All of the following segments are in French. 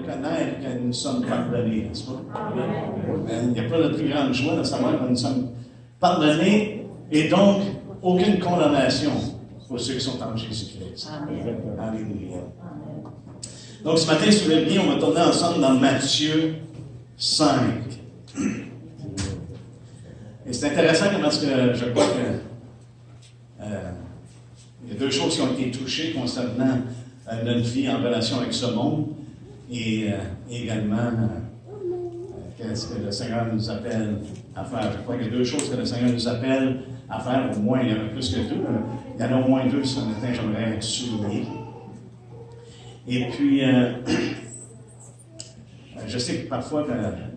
reconnaître que nous sommes pardonnés, n'est-ce pas? Amen. Il n'y a pas de plus grande joie de savoir que nous sommes pardonnés et donc aucune condamnation pour ceux qui sont en Jésus-Christ. Amen. Alléluia. Donc ce matin, si vous voulez bien, on va tourner ensemble dans Matthieu 5. Et c'est intéressant parce que je crois que il y a deux choses qui ont été touchées concernant notre vie en relation avec ce monde et également qu'est-ce que le Seigneur nous appelle à faire. Je crois qu'il y a deux choses que le Seigneur nous appelle à faire, au moins, il y en a plus que deux. Il y en a au moins deux ce matin, j'aimerais souligner. Et puis, je sais que parfois,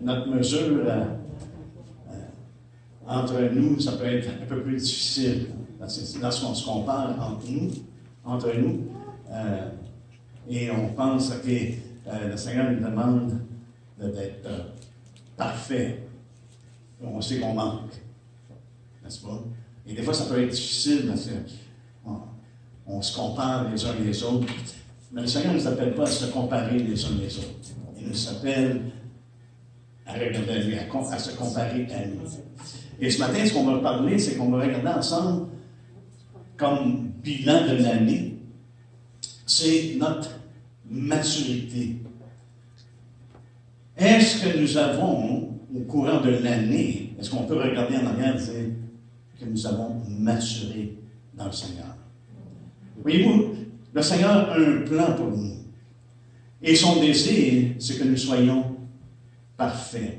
notre mesure entre nous, ça peut être un peu plus difficile. Lorsqu'on se compare entre nous, et on pense que le Seigneur nous demande d'être parfait. On sait qu'on manque, n'est-ce pas? Et des fois, ça peut être difficile parce qu'on se compare les uns les autres. Mais le Seigneur ne nous appelle pas à se comparer les uns les autres. Il nous appelle à regarder à lui, à se comparer à lui. Et ce matin, ce qu'on va parler, c'est qu'on va regarder ensemble comme bilan de l'année, c'est notre maturité. Est-ce que nous avons, au courant de l'année, est-ce qu'on peut regarder en arrière et dire que nous avons maturé dans le Seigneur? Voyez-vous, le Seigneur a un plan pour nous. Et son désir, c'est que nous soyons parfaits.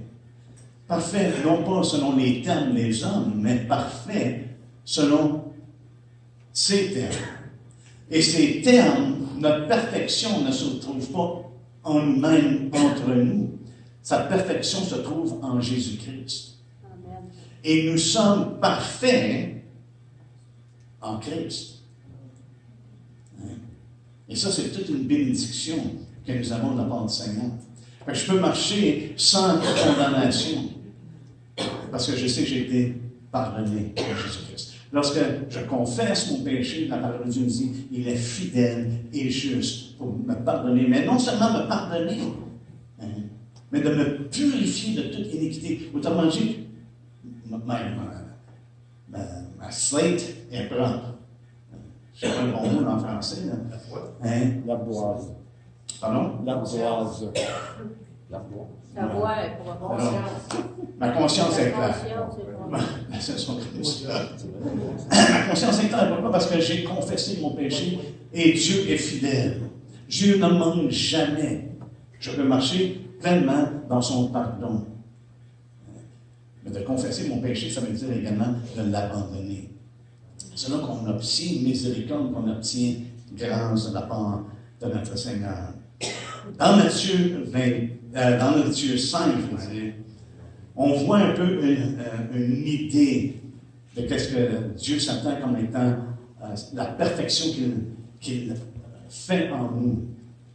Parfaits, non pas selon les termes des hommes, mais parfaits selon ses termes. Et ces termes, notre perfection ne se trouve pas en nous-mêmes, entre nous. Sa perfection se trouve en Jésus-Christ. Amen. Et nous sommes parfaits en Christ. Et ça, c'est toute une bénédiction que nous avons de la part du Seigneur. Fait que je peux marcher sans condamnation, parce que je sais que j'ai été pardonné par Jésus-Christ. Lorsque je confesse mon péché, la parole de Dieu me dit, il est fidèle et juste pour me pardonner. Mais non seulement me pardonner, mais de me purifier de toute iniquité. Autrement dit, ma slate est propre. Je ne sais pas le bon mot en français. L'ardoise. Pardon? L'ardoise. Ta voix est pour la conscience. Ma conscience est claire. Ma conscience est claire. Pourquoi? Parce que j'ai confessé mon péché et Dieu est fidèle. Dieu ne manque jamais. Je peux marcher pleinement dans son pardon. Mais de confesser mon péché, ça veut dire également de l'abandonner. C'est là qu'on obtient miséricorde, qu'on obtient grâce de la part de notre Seigneur. Dans Matthieu 5, on voit un peu une idée de ce que Dieu s'attend comme étant la perfection qu'il fait en nous,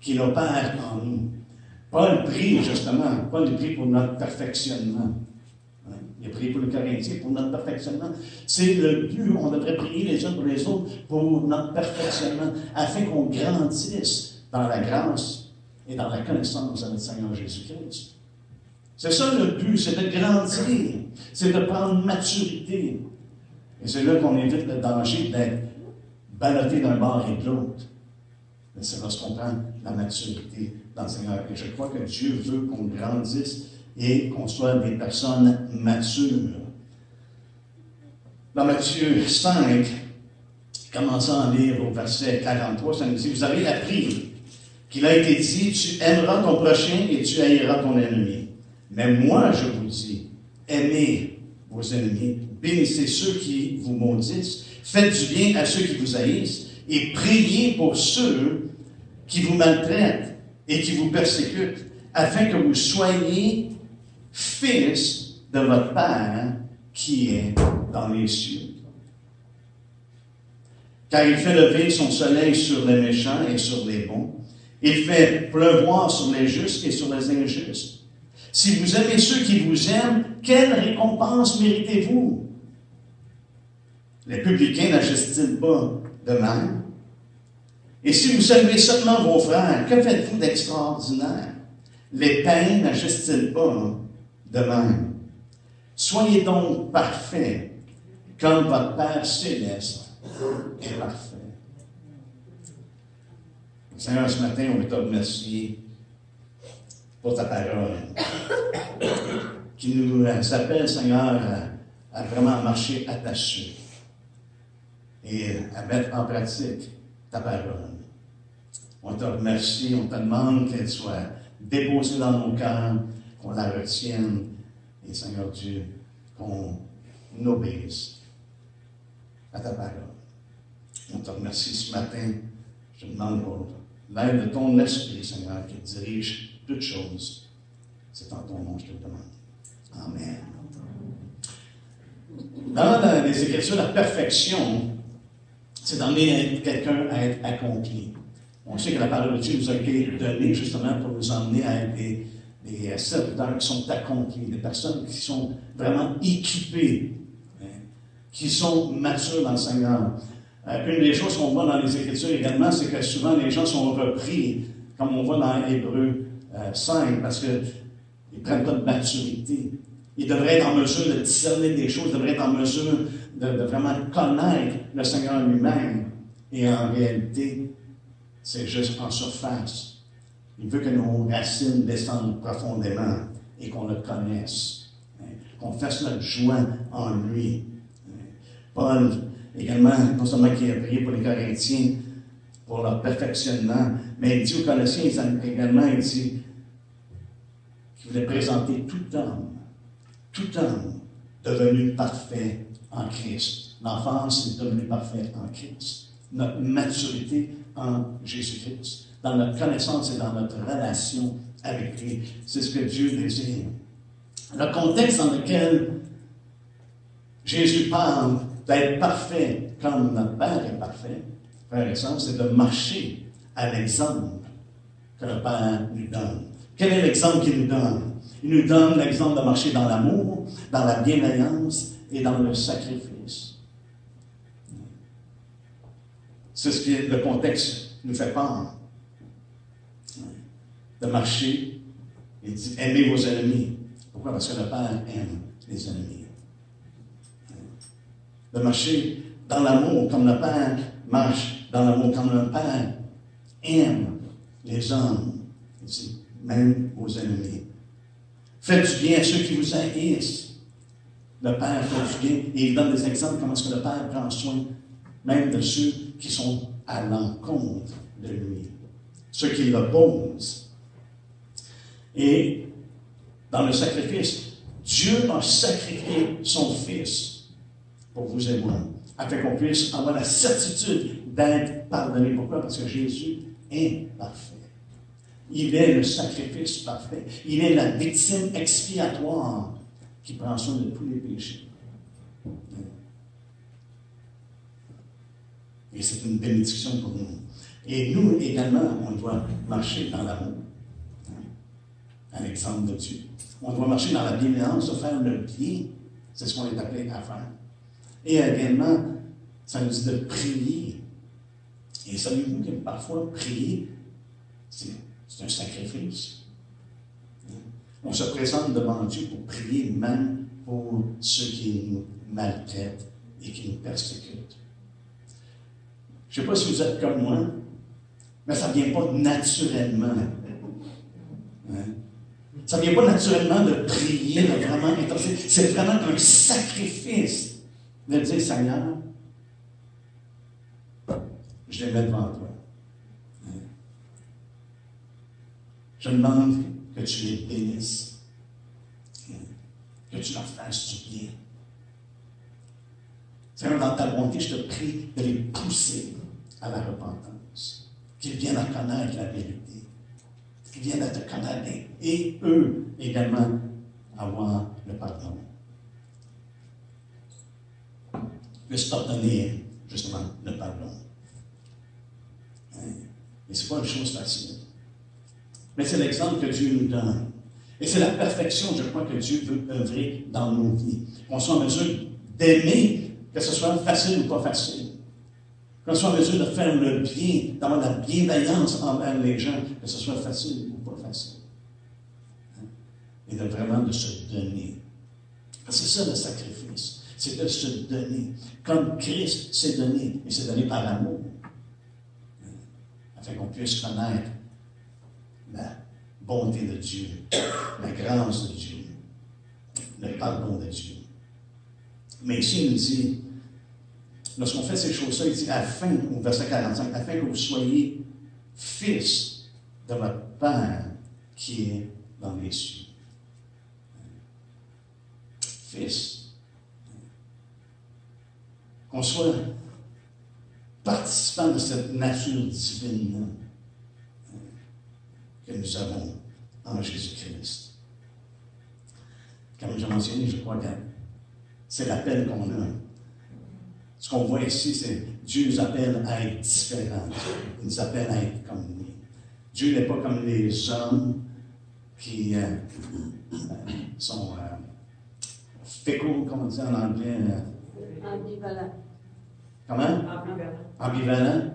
qu'il opère en nous. Paul prie justement, Paul prie pour notre perfectionnement. Il a prié pour le Corinthiens, pour notre perfectionnement. C'est le but, on devrait prier les uns pour les autres pour notre perfectionnement, afin qu'on grandisse dans la grâce et dans la connaissance de notre Seigneur Jésus-Christ. C'est ça le but, c'est de grandir, c'est de prendre maturité. Et c'est là qu'on évite le danger d'être ballotté d'un bord et de l'autre. Mais c'est lorsqu'on prend la maturité dans le Seigneur. Et je crois que Dieu veut qu'on grandisse et qu'on soit des personnes matures. Dans Matthieu 5, commençons à lire au verset 43, ça nous dit, vous avez appris qu'il a été dit, tu aimeras ton prochain et tu haïras ton ennemi. Mais moi, je vous dis, aimez vos ennemis, bénissez ceux qui vous maudissent, faites du bien à ceux qui vous haïssent et priez pour ceux qui vous maltraitent et qui vous persécutent, afin que vous soyez fils de votre Père qui est dans les cieux. Car il fait lever son soleil sur les méchants et sur les bons. Il fait pleuvoir sur les justes et sur les injustes. Si vous aimez ceux qui vous aiment, quelle récompense méritez-vous? Les publicains n'agissent-ils pas de même? Et si vous saluez seulement vos frères, que faites-vous d'extraordinaire? Les païens n'agissent-ils pas de même? Soyez donc parfaits, comme votre Père céleste est parfait. Seigneur, ce matin, on veut te remercier pour ta parole, qui nous appelle, Seigneur, à vraiment marcher attaché et à mettre en pratique ta parole. On te remercie, on te demande qu'elle soit déposée dans nos cœurs, qu'on la retienne, et Seigneur Dieu, qu'on obéisse à ta parole. On te remercie ce matin. Je te demande pour l'aide de ton esprit, Seigneur, qui dirige toutes choses. C'est en ton nom que je te le demande. Amen. Dans les Écritures, la perfection, c'est d'emmener quelqu'un à être accompli. On sait que la parole de Dieu nous a été donnée justement pour nous emmener à être des serviteurs qui sont accomplis, des personnes qui sont vraiment équipées, hein, qui sont matures dans le Seigneur. Une des choses qu'on voit dans les Écritures également, c'est que souvent les gens sont repris, comme on voit dans Hébreux 5, parce qu'ils ne prennent pas de maturité. Ils devraient être en mesure de discerner des choses, ils devraient être en mesure de vraiment connaître le Seigneur lui-même. Et en réalité, c'est juste en surface. Il veut que nos racines descendent profondément et qu'on le connaisse, hein, qu'on fasse notre joie en lui. Paul, également, non seulement qui a prié pour les Corinthiens, pour leur perfectionnement, mais il dit aux Colossiens également, il dit qu'il voulait présenter tout homme devenu parfait en Christ. L'enfance est devenue parfaite en Christ. Notre maturité en Jésus-Christ, dans notre connaissance et dans notre relation avec lui. C'est ce que Dieu désire. Le contexte dans lequel Jésus parle d'être parfait comme notre Père est parfait, frère et sœur, c'est de marcher à l'exemple que le Père nous donne. Quel est l'exemple qu'il nous donne? Il nous donne l'exemple de marcher dans l'amour, dans la bienveillance et dans le sacrifice. C'est ce que le contexte nous fait part. De marcher, il dit, aimez vos ennemis. Pourquoi? Parce que le Père aime les ennemis. De marcher dans l'amour, comme le Père marche dans l'amour, comme le Père aime les hommes. Il dit, même vos ennemis. Faites du bien à ceux qui vous haïssent. Le Père fait du bien et il donne des exemples comment est-ce que le Père prend soin même de ceux qui sont à l'encontre de lui, ceux qui l'opposent. Et dans le sacrifice, Dieu a sacrifié son Fils pour vous et moi, afin qu'on puisse avoir la certitude d'être pardonné. Pourquoi? Parce que Jésus est parfait. Il est le sacrifice parfait. Il est la victime expiatoire qui prend soin de tous les péchés. Et c'est une bénédiction pour nous. Et nous également, on doit marcher dans l'amour, à l'exemple de Dieu. On doit marcher dans la bienveillance, de faire le bien. C'est ce qu'on est appelé à faire. Et également, ça nous dit de prier. Et savez-vous que parfois, prier, c'est un sacrifice. On se présente devant Dieu pour prier, même pour ceux qui nous maltraitent et qui nous persécutent. Je ne sais pas si vous êtes comme moi, mais ça ne vient pas naturellement. Hein? Ça ne vient pas naturellement de prier, de vraiment intercéder. C'est vraiment un sacrifice de dire, Seigneur, je les mets devant toi. Je demande que tu les bénisses, que tu leur fasses du bien. Seigneur, dans ta bonté, je te prie de les pousser à la repentance, qu'ils viennent à connaître la vérité, qu'ils viennent à te connaître et eux également avoir le pardon. Puissent t'ordonner justement le pardon. Et ce n'est pas une chose facile. Mais c'est l'exemple que Dieu nous donne. Et c'est la perfection, je crois, que Dieu veut œuvrer dans nos vies. Qu'on soit en mesure d'aimer, que ce soit facile ou pas facile. Qu'on soit en mesure de faire le bien, d'avoir la bienveillance envers les gens, que ce soit facile ou pas facile. et de se donner. Parce que c'est ça le sacrifice, c'est de se donner. Comme Christ s'est donné, il s'est donné par amour, afin qu'on puisse connaître la bonté de Dieu, la grâce de Dieu, le pardon de Dieu. Mais ici, il nous dit, lorsqu'on fait ces choses-là, il dit, afin, au verset 45, afin que vous soyez fils de votre Père qui est dans les cieux. Fils. Qu'on soit participant de cette nature divine que nous avons en Jésus-Christ. Comme j'ai mentionné, je crois que c'est l'appel qu'on a. Ce qu'on voit ici, c'est Dieu nous appelle à être différents. Il nous appelle à être comme lui. Dieu n'est pas comme les hommes qui sont fickle, comme on dit en anglais. Ambivalent. Comment? Ambivalent.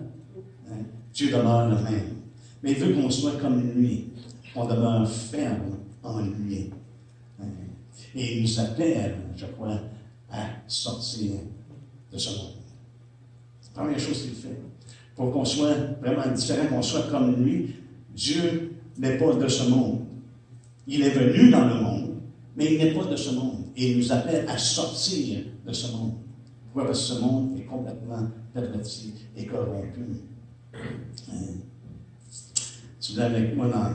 Dieu demeure le même. Mais il veut qu'on soit comme lui, qu'on demeure ferme en lui. Et il nous appelle, je crois, à sortir de ce monde. C'est la première chose qu'il fait. Pour qu'on soit vraiment différent, qu'on soit comme lui, Dieu n'est pas de ce monde. Il est venu dans le monde, mais il n'est pas de ce monde. Et il nous appelle à sortir de ce monde. Pourquoi? Parce que ce monde est complètement perverti et corrompu. Tu l'as avec moi dans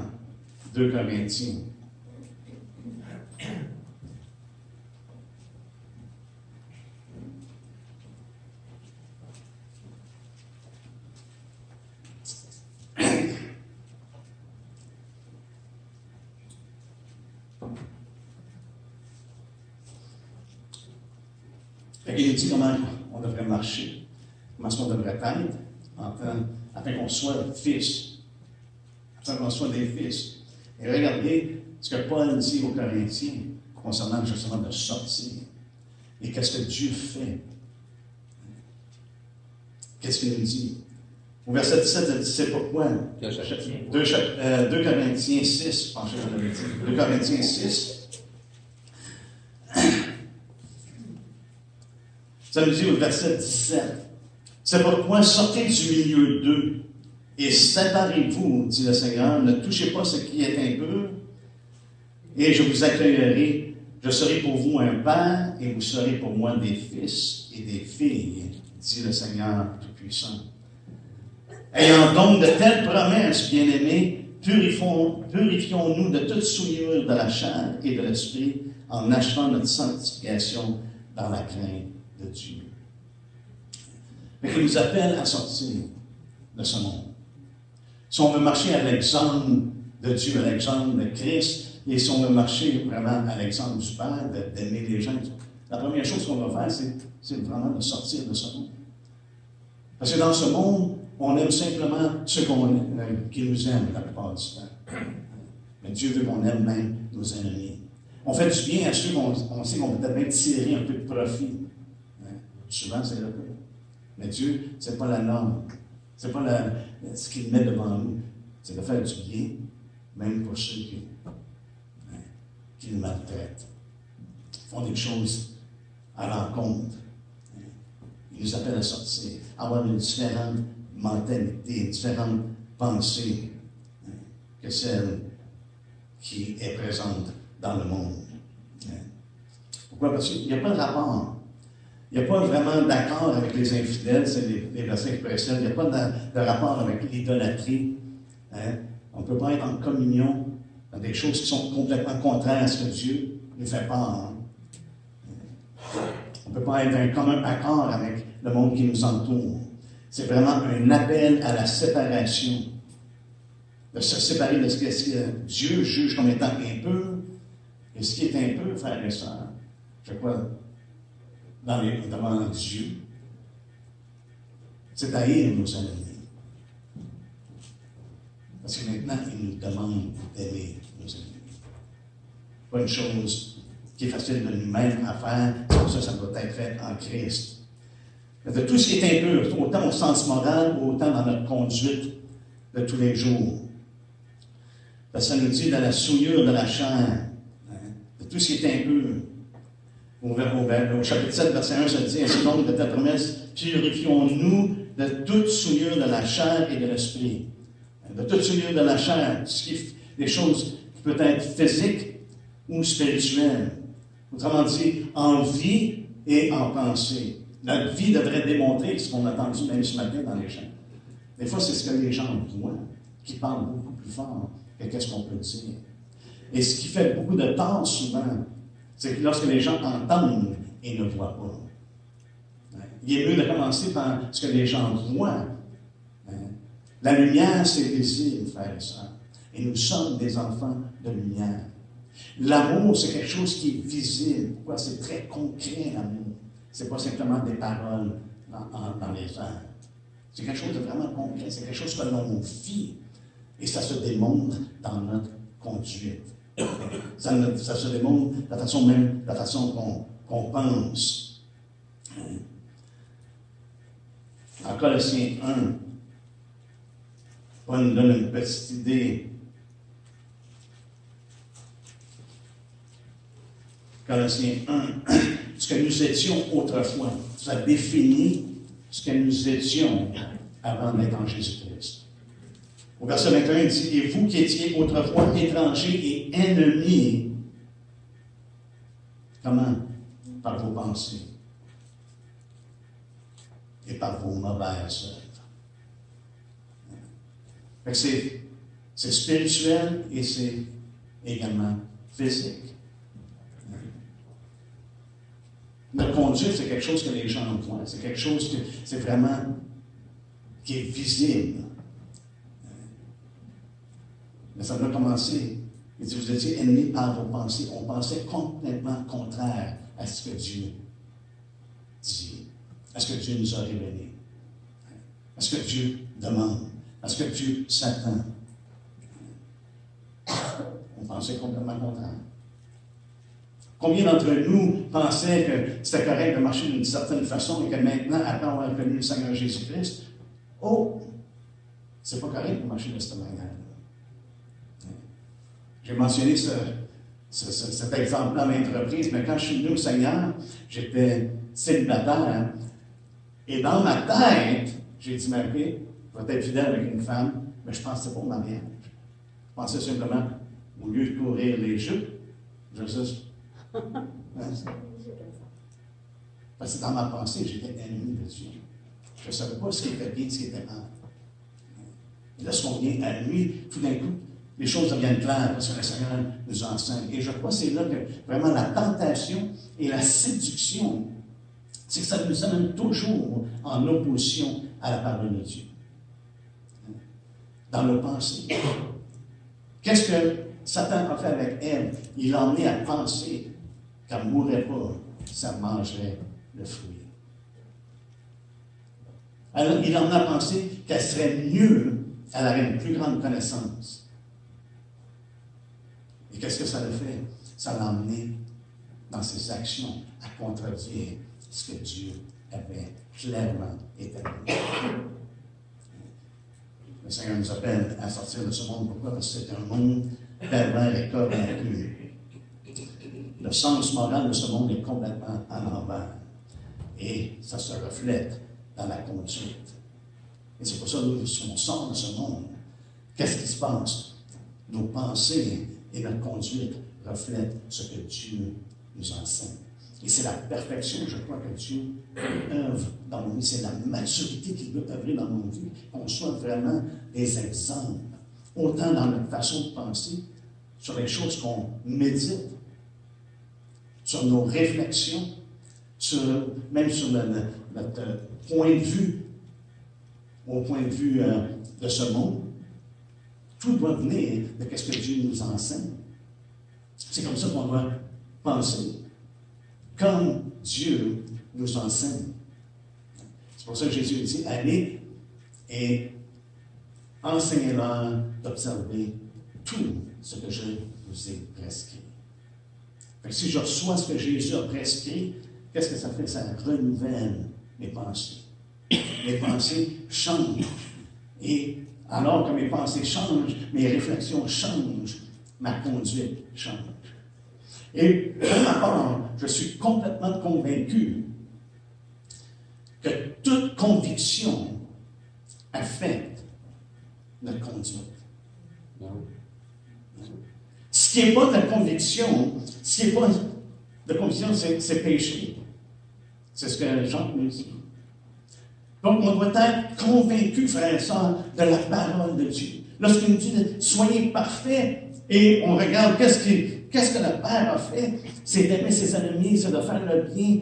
2 Corinthiens. Il nous dit comment on devrait marcher, comment est-ce qu'on devrait être, afin qu'on soit fils, afin qu'on soit des fils. Et regardez ce que Paul dit aux Corinthiens concernant justement de sortir. Et qu'est-ce que Dieu fait? Qu'est-ce qu'il nous dit? Au verset 17, il dit, c'est pourquoi. 2 Corinthiens 6, penchez sur le titre. 2 Corinthiens 6. Ça nous dit au verset 17. C'est pourquoi sortez du milieu d'eux et séparez-vous, dit le Seigneur. Ne touchez pas ce qui est impur et je vous accueillerai. Je serai pour vous un père et vous serez pour moi des fils et des filles, dit le Seigneur Tout-Puissant. Ayant donc de telles promesses, bien-aimés, purifions-nous de toute souillure de la chair et de l'esprit en achevant notre sanctification dans la crainte de Dieu. Mais il nous appelle à sortir de ce monde. Si on veut marcher à l'exemple de Dieu, à l'exemple de Christ, et si on veut marcher vraiment à l'exemple du Père, d'aimer les gens, la première chose qu'on va faire, c'est vraiment de sortir de ce monde. Parce que dans ce monde, on aime simplement ceux qui nous aiment la plupart du temps. Mais Dieu veut qu'on aime même nos ennemis. On fait du bien à ceux qu'on sait qu'on peut peut-être même tirer un peu de profit. Souvent, c'est le cas. Mais Dieu, ce n'est pas la norme. Ce n'est pas ce qu'il met devant nous. C'est de faire du bien, même pour ceux qui nous maltraitent. Ils font des choses à l'encontre. Il nous appelle à sortir, à avoir une différente mentalité, une différente pensée que celle qui est présente dans le monde. Pourquoi? Parce qu'il n'y a pas de rapport. Il n'y a pas vraiment d'accord avec les infidèles, c'est les versets qui précèdent. Il n'y a pas de rapport avec l'idolâtrie. On ne peut pas être en communion dans des choses qui sont complètement contraires à ce que Dieu nous fait part. On ne peut pas être dans un commun accord avec le monde qui nous entoure. C'est vraiment un appel à la séparation. De se séparer de ce que Dieu juge comme étant impur. Et ce qui est impur, frères et sœurs, je crois, devant Dieu, c'est haïr nos ennemis. Parce que maintenant, il nous demande d'aimer nos ennemis. Pas une chose qui est facile de nous-mêmes à faire, c'est pour ça que ça doit être fait en Christ. Mais de tout ce qui est impur, autant au sens moral, autant dans notre conduite de tous les jours. Parce que ça nous dit dans la souillure de la chair. tout ce qui est impur. Au chapitre 7, verset 1, ça dit, ainsi donc de ta promesse, purifions-nous de toute souillure de la chair et de l'esprit. De toute souillure de la chair, des choses qui peuvent être physiques ou spirituelles. Autrement dit, en vie et en pensée. Notre vie devrait démontrer ce qu'on a entendu même ce matin dans les gens. Des fois, c'est ce que les gens voient qui parlent beaucoup plus fort que qu'est-ce qu'on peut dire. Et ce qui fait beaucoup de tort souvent, c'est que lorsque les gens entendent et ne voient pas. Il est mieux de commencer par ce que les gens voient. La lumière, c'est visible, frères et sœurs. Et nous sommes des enfants de lumière. L'amour, c'est quelque chose qui est visible. Pourquoi? C'est très concret, l'amour. Ce n'est pas simplement des paroles dans les airs. C'est quelque chose de vraiment concret. C'est quelque chose que l'on vit. Et ça se démontre dans notre conduite. Ça se démontre de la façon qu'on pense. En Colossiens 1, Paul nous donne une petite idée. Colossiens 1, ce que nous étions autrefois. Ça définit ce que nous étions avant d'être en Jésus-Christ. Au verset 21, il dit, et vous qui étiez autrefois étrangers et ennemis, comment? Par vos pensées et par vos mauvaises œuvres. C'est spirituel et c'est également physique. Notre conduite, c'est quelque chose que les gens voient. C'est quelque chose que c'est vraiment qui est visible. Mais ça doit commencer. Il dit, vous étiez ennemis par vos pensées. On pensait complètement contraire à ce que Dieu dit, à ce que Dieu nous a révélé, à ce que Dieu demande, à ce que Dieu s'attend. On pensait complètement contraire. Combien d'entre nous pensaient que c'était correct de marcher d'une certaine façon et que maintenant, après avoir connu le Seigneur Jésus-Christ, c'est pas correct de marcher de cette manière-là. J'ai mentionné cet exemple-là à maintes reprises, mais quand je suis venu au Seigneur, j'étais célibataire. Et dans ma tête, j'ai dit, mais OK, je vais être fidèle avec une femme, mais je ne pensais pas au mariage. Je pensais simplement, au lieu de courir les jupes, je juste. Parce que dans ma pensée, j'étais ennemi de Dieu. Je ne savais pas ce qui était bien, ce qui était mal. Et lorsqu'on vient à lui, tout d'un coup, les choses deviennent claires parce que le Seigneur nous enseigne. Et je crois que c'est là que vraiment la tentation et la séduction, c'est que ça nous amène toujours en opposition à la parole de Dieu. Dans nos pensées. Qu'est-ce que Satan a fait avec Ève? Il l'a emmené à penser qu'elle ne mourrait pas si elle mangerait le fruit. Alors, il l'a emmené à penser qu'elle serait mieux, elle aurait une plus grande connaissance. Et qu'est-ce que ça l'a fait? Ça l'a emmené dans ses actions à contredire ce que Dieu avait clairement établi. Le Seigneur nous appelle à sortir de ce monde. Pourquoi? Parce que c'est un monde pervers et corrompu. Le sens moral de ce monde est complètement à l'envers. Et ça se reflète dans la conduite. Et c'est pour ça que si on sort de ce monde, qu'est-ce qui se passe? Nos pensées et notre conduite reflètent ce que Dieu nous enseigne. Et c'est la perfection, je crois, que Dieu œuvre dans nos vies. C'est la maturité qu'il veut œuvrer dans nos vies. Qu'on soit vraiment des exemples. Autant dans notre façon de penser, sur les choses qu'on médite, sur nos réflexions, même sur notre point de vue, au point de vue de ce monde. Tout doit venir de ce que Dieu nous enseigne. C'est comme ça qu'on doit penser. Comme Dieu nous enseigne. C'est pour ça que Jésus dit, allez et enseignez-leur d'observer tout ce que je vous ai prescrit. Fait que si je reçois ce que Jésus a prescrit, qu'est-ce que ça fait? Ça renouvelle mes pensées. Mes pensées changent. Et alors que mes pensées changent, mes réflexions changent, ma conduite change. Et pour ma part, je suis complètement convaincu que toute conviction affecte notre conduite. Ce qui n'est pas de la conviction, c'est péché. C'est ce que Jean nous dit. Donc, on doit être convaincu, frères et sœurs, de la parole de Dieu. Lorsqu'il nous dit « Soyez parfaits », et on regarde qu'est-ce que le Père a fait, c'est d'aimer ses ennemis, c'est de faire le bien.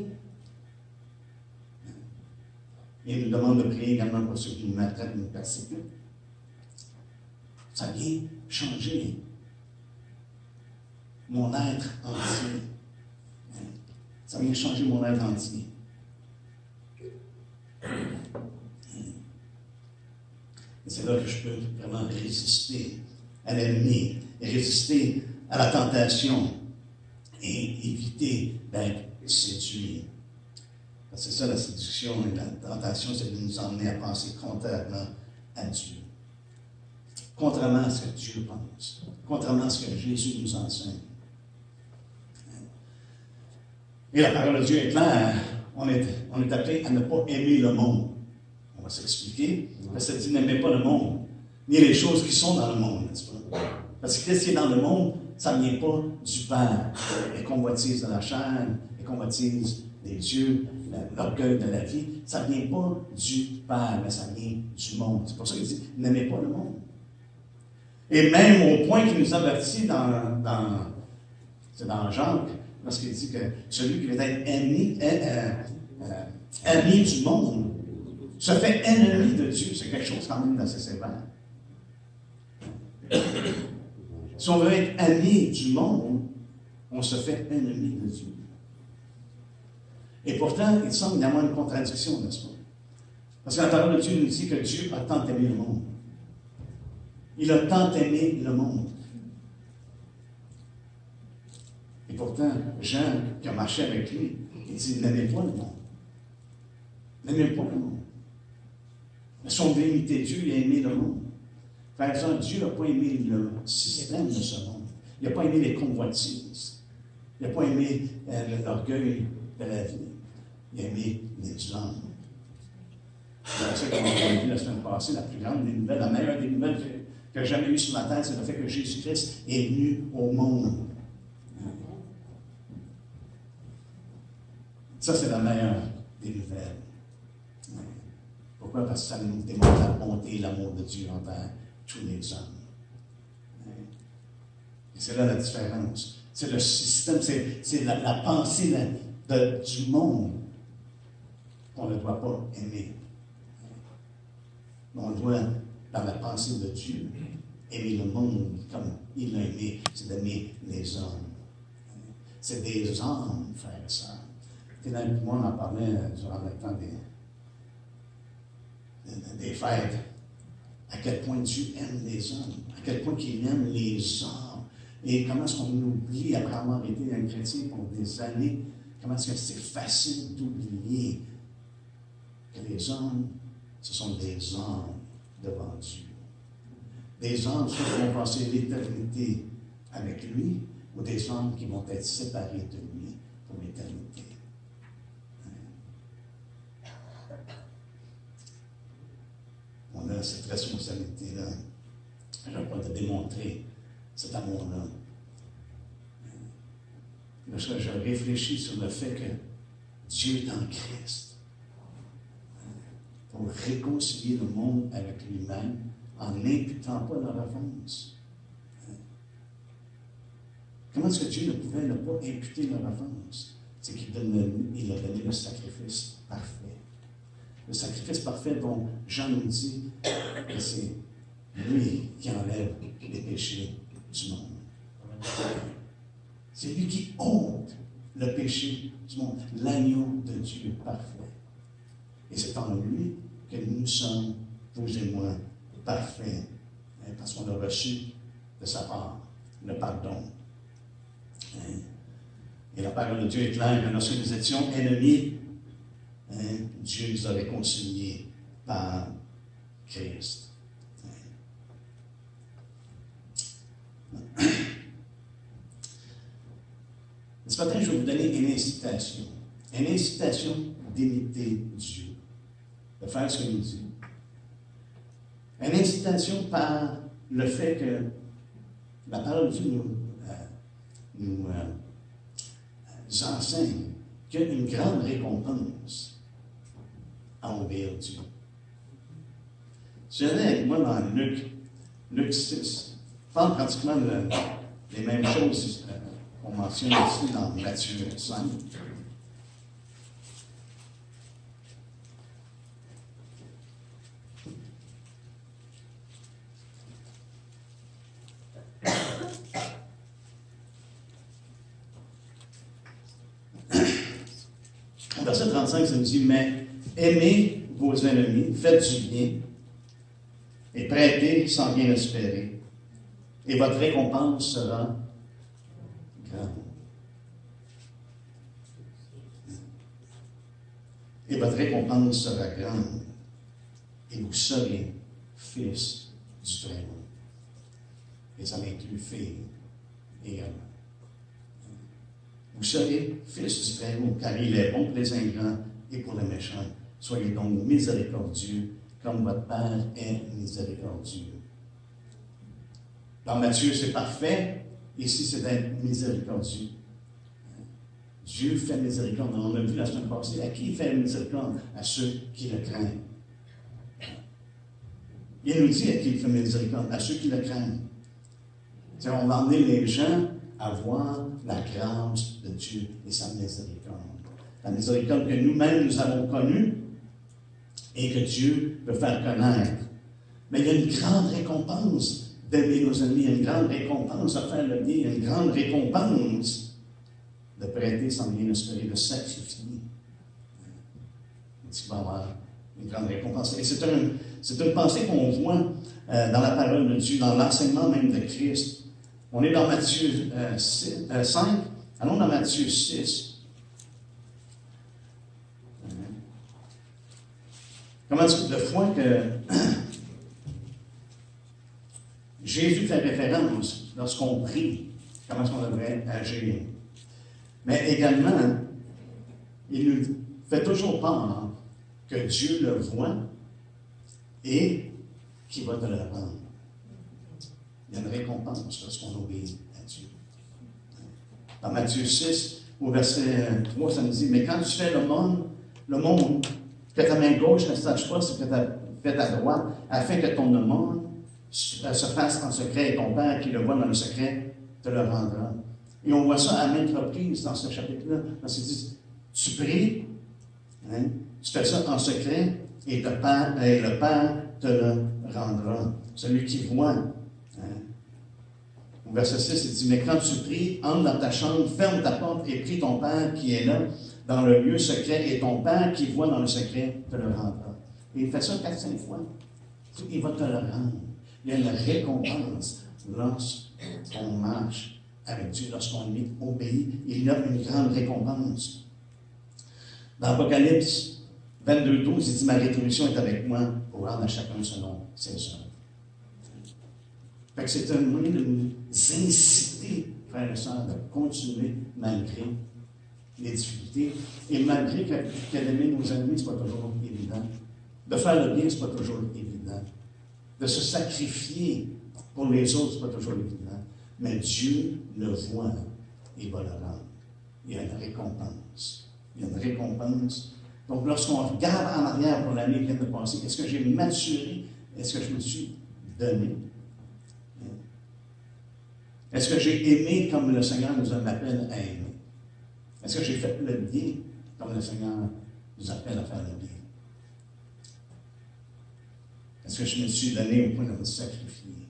Il nous demande de prier également pour ceux qui nous maltraitent, nous persécutent. Ça vient changer mon être entier. Ça vient changer mon être entier. Et c'est là que je peux vraiment résister à l'ennemi, résister à la tentation et éviter d'être séduit. Parce que c'est ça la séduction et la tentation, c'est de nous emmener à penser contrairement à Dieu. Contrairement à ce que Dieu pense. Contrairement à ce que Jésus nous enseigne. Et la parole de Dieu est claire. On est appelé à ne pas aimer le monde. On va s'expliquer. Parce que ça dit n'aimez pas le monde, ni les choses qui sont dans le monde, n'est-ce pas? Parce que qu'est-ce qui est dans le monde, ça ne vient pas du Père. Les convoitises de la chair, les convoitises des yeux, l'orgueil de la vie, ça ne vient pas du Père, mais ça vient du monde. C'est pour ça qu'il dit n'aimez pas le monde. Et même au point qu'il nous avertit c'est dans Jacques, lorsqu'il dit que celui qui veut être ami du monde se fait ennemi de Dieu. C'est quelque chose quand même d'assez sévère. Si on veut être ami du monde, on se fait ennemi de Dieu. Et pourtant, il semble y avoir une contradiction, n'est-ce pas? Parce que la parole de Dieu nous dit que Dieu a tant aimé le monde. Il a tant aimé le monde. Et pourtant, Jean, qui a marché avec lui, il dit, n'aimez pas le monde. N'aimez pas le monde. Mais si on veut imiter Dieu, il a aimé le monde. Par exemple, Dieu n'a pas aimé le système de ce monde. Il n'a pas aimé les convoitises. Il n'a pas aimé l'orgueil de la vie. Il a aimé les hommes. C'est pour ça qu'on a vu la semaine passée, la plus grande des nouvelles, la meilleure des nouvelles que j'ai jamais eues sur la terre, c'est le fait que Jésus-Christ est venu au monde. Ça, c'est la meilleure des nouvelles. Pourquoi? Parce que ça nous démontre la bonté et l'amour de Dieu envers tous les hommes. Et c'est là la différence. C'est le système, c'est la pensée du monde qu'on ne doit pas aimer. Mais on doit, dans la pensée de Dieu, aimer le monde comme il l'a aimé, c'est d'aimer les hommes. C'est des hommes, frères et sœurs. Moi, on en parlait durant le temps des fêtes. À quel point Dieu aime les hommes, à quel point il aime les hommes. Et comment est-ce qu'on oublie, après avoir été un chrétien pour des années, comment est-ce que c'est facile d'oublier que les hommes, ce sont des hommes devant Dieu. Des hommes soit qui vont passer l'éternité avec lui, ou des hommes qui vont être séparés de lui pour l'éternité. On a cette responsabilité-là, je crois, de démontrer cet amour-là. Lorsque je réfléchis sur le fait que Dieu est en Christ pour réconcilier le monde avec lui-même en n'imputant pas leur offense. Comment est-ce que Dieu ne pouvait ne pas imputer leur offense? C'est qu'il a donné le sacrifice parfait. Le sacrifice parfait dont Jean nous dit que c'est lui qui enlève les péchés du monde. C'est lui qui ôte le péché du monde, l'agneau de Dieu parfait. Et c'est en lui que nous sommes, vous et moi, parfaits, parce qu'on a reçu de sa part le pardon. Et la parole de Dieu est claire, que lorsque nous étions ennemis, Dieu nous a réconciliés par Christ. Ce matin, je vais vous donner une incitation. Une incitation d'imiter Dieu, de faire ce qu'il nous dit. Une incitation par le fait que la parole de Dieu nous enseigne qu'il y a une grande récompense à obéir Dieu. Si j'allais avec moi dans Luc 6, je parle pratiquement les mêmes choses qu'on mentionne ici dans Matthieu 5. Verset 35, ça nous dit, mais aimez vos ennemis, faites du bien et prêtez sans rien espérer, et votre récompense sera grande. Et votre récompense sera grande, et vous serez fils du Très-Haut. Et ça inclut filles également. Vous serez fils du Très-Haut, car il est bon pour les ingrats et pour les méchants. Soyez donc miséricordieux, comme votre Père est miséricordieux. Dans Matthieu, c'est parfait. Ici, c'est d'être miséricordieux. Dieu fait miséricorde. On a vu la semaine passée, à qui il fait miséricorde? À ceux qui le craignent. Il nous dit à qui il fait miséricorde? À ceux qui le craignent. C'est-à-dire, on va emmener les gens à voir la grâce de Dieu et sa miséricorde. La miséricorde que nous-mêmes nous avons connue et que Dieu veut faire connaître. Mais il y a une grande récompense d'aimer nos ennemis, une grande récompense de faire le bien, une grande récompense de prêter sans rien espérer, de sacrifier. Il va y avoir une grande récompense. Et c'est une pensée qu'on voit dans la parole de Dieu, dans l'enseignement même de Christ. On est dans Matthieu 5, allons dans Matthieu 6. Comment dire, de fois que Jésus fait référence lorsqu'on prie, comment est-ce qu'on devrait agir. Mais également, il nous fait toujours part que Dieu le voit et qu'il va te le rendre. Il y a une récompense lorsqu'on obéit à Dieu. Dans Matthieu 6, au verset 3, ça nous dit, mais quand tu fais le monde, que ta main gauche ne sache pas ce que tu as fait à droite, afin que ton aumône se fasse en secret, et ton Père qui le voit dans le secret te le rendra. Et on voit ça à maintes reprises dans ce chapitre-là. Parce qu'il dit, tu pries, tu fais ça en secret, et le Père te le rendra. Celui qui voit. Au verset 6, il dit, mais quand tu pries, entre dans ta chambre, ferme ta porte et prie ton Père qui est là, dans le lieu secret, et ton Père qui voit dans le secret te le rendra. Et il fait ça 4-5 fois. Il va te le rendre. Il y a une récompense lorsqu'on marche avec Dieu, lorsqu'on lui obéit. Il y a une grande récompense. Dans Apocalypse 22-12, il dit, ma rétribution est avec moi pour rendre à chacun selon ses œuvres. Fait que c'est un moyen de nous inciter, frères et sœurs, de continuer malgré les difficultés. Et malgré que d'aimer nos ennemis, ce n'est pas toujours évident. De faire le bien, ce n'est pas toujours évident. De se sacrifier pour les autres, ce n'est pas toujours évident. Mais Dieu le voit et va le rendre. Il y a une récompense. Il y a une récompense. Donc, lorsqu'on regarde en arrière pour l'année qui vient de passer, est-ce que j'ai maturé? Est-ce que je me suis donné? Est-ce que j'ai aimé comme le Seigneur nous appelle à aimer? Est-ce que j'ai fait le bien comme le Seigneur nous appelle à faire le bien? Est-ce que je me suis donné au point de me sacrifier?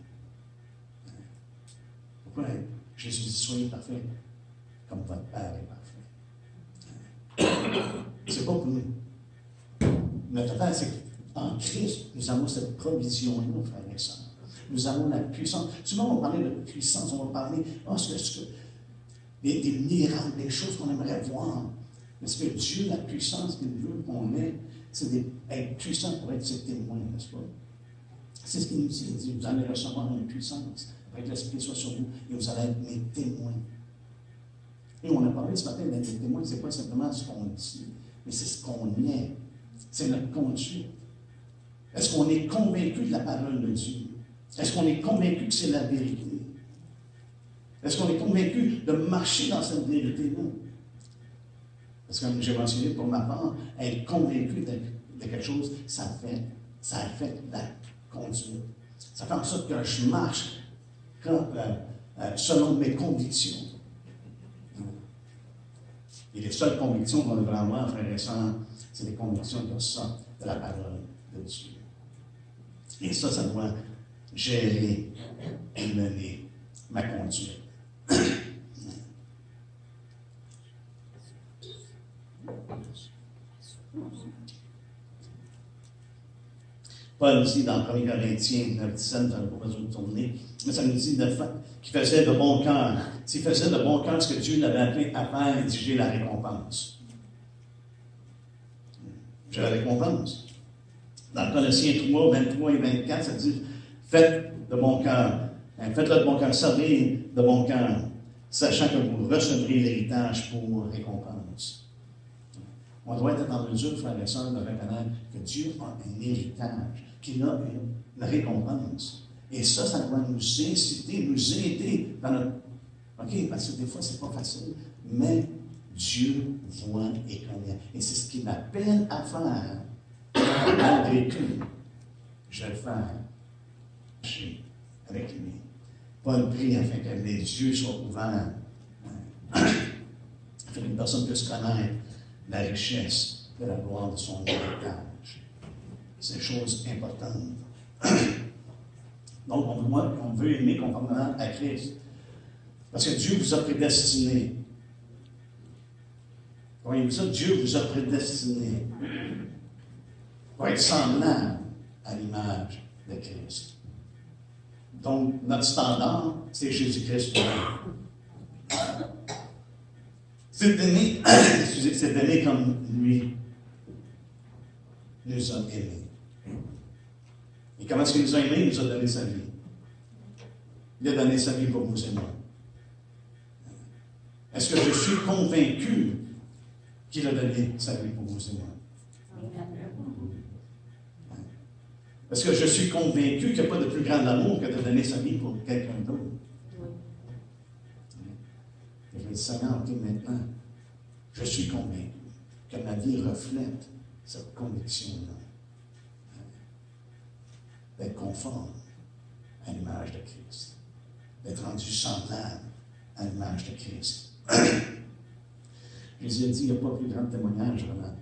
Pourquoi Jésus dit, soyez parfait comme votre Père est parfait. C'est pas pour nous. Notre Père, c'est qu'en Christ, nous avons cette provision-là, frères et sœurs. Nous avons la puissance. Souvent, on va parler de puissance, on va parler des miracles, des choses qu'on aimerait voir. Parce que Dieu, la puissance qu'il veut qu'on ait, c'est d'être puissant pour être ses témoins, n'est-ce pas? C'est ce qu'il nous dit. Il dit, vous allez recevoir une puissance, avec l'Esprit soit sur vous, et vous allez être mes témoins. Et on a parlé ce matin d'être témoin, ce n'est pas simplement ce qu'on dit, mais c'est ce qu'on est. C'est notre conduite. Est-ce qu'on est convaincu de la parole de Dieu? Est-ce qu'on est convaincu que c'est la vérité? Est-ce qu'on est convaincu de marcher dans cette vérité-là? Parce que comme j'ai mentionné pour ma part, être convaincu de quelque chose, ça affecte la conduite. Ça fait en sorte que je marche selon mes convictions. Et les seules convictions qu'on devrait avoir, frères et sœurs, c'est les convictions qui sortent de la parole de Dieu. Et ça doit gérer et mener ma conduite. Paul dit dans 1 Corinthiens 9:17, je n'ai pas besoin de tourner, mais ça nous dit qu'il faisait de bon cœur. S'il faisait de bon cœur ce que Dieu l'avait appelé à faire, il dit j'ai la récompense. J'ai la récompense. Dans Colossiens 3, 23 et 24, ça dit faites de bon cœur. Faites-le de bon cœur, servez de bon cœur, sachant que vous recevrez l'héritage pour récompense. On doit être en mesure, frères et sœurs, de reconnaître que Dieu a un héritage, qu'il a une récompense. Et ça doit nous inciter, nous aider dans notre... OK, parce que des fois, c'est pas facile, mais Dieu voit et connaît. Et c'est ce qu'il m'appelle à faire. Malgré tout, je vais le faire. Avec lui. Paul prie afin que les yeux soient ouverts, afin qu'une personne puisse connaître la richesse de la gloire de son héritage. C'est une chose importante. Donc, on veut aimer conformément à Christ. Parce que Dieu vous a prédestiné. Voyez-vous ça? Dieu vous a prédestiné pour être semblable à l'image de Christ. Donc, notre standard, c'est Jésus-Christ. C'est d'aimer comme lui nous a aimés. Et comment est-ce qu'il nous a aimés? Il nous a donné sa vie. Il a donné sa vie pour vous et moi. Est-ce que je suis convaincu qu'il a donné sa vie pour vous et moi? Est-ce que je suis convaincu qu'il n'y a pas de plus grand amour que de donner sa vie pour quelqu'un d'autre? Et je vais dire, Seigneur, ok, maintenant, je suis convaincu que ma vie reflète cette conviction-là. D'être conforme à l'image de Christ. D'être rendu semblable à l'image de Christ. Jésus a dit, il n'y a pas plus grand témoignage vraiment